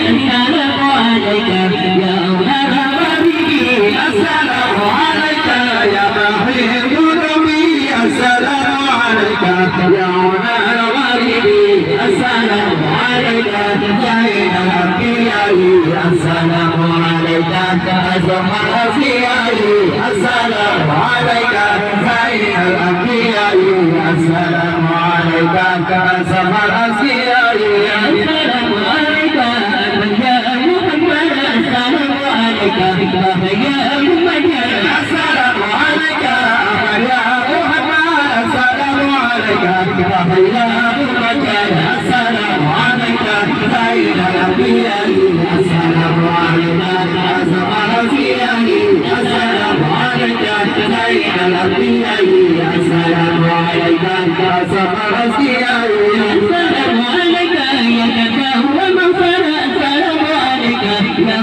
السلام عليك يا أولى الغريب السلام عليك يا محيي ربي السلام عليك يا أولى الغريب السلام عليك زين الأنبياء السلام عليك أزهر الأصفياء السلام عليك زين الأنبياء السلام عليك أزهر الأصفياء السلام عليك يا محمد السلام عليك يا محمد السلام عليك يا محمد السلام عليك يا محمد السلام عليك زين الأنبياء السلام عليك أزهر الأصفياء السلام عليك زين الأنبياء السلام عليك أزهر الأصفياء السلام عليك يا كتاب ومغفرة السلام عليك يا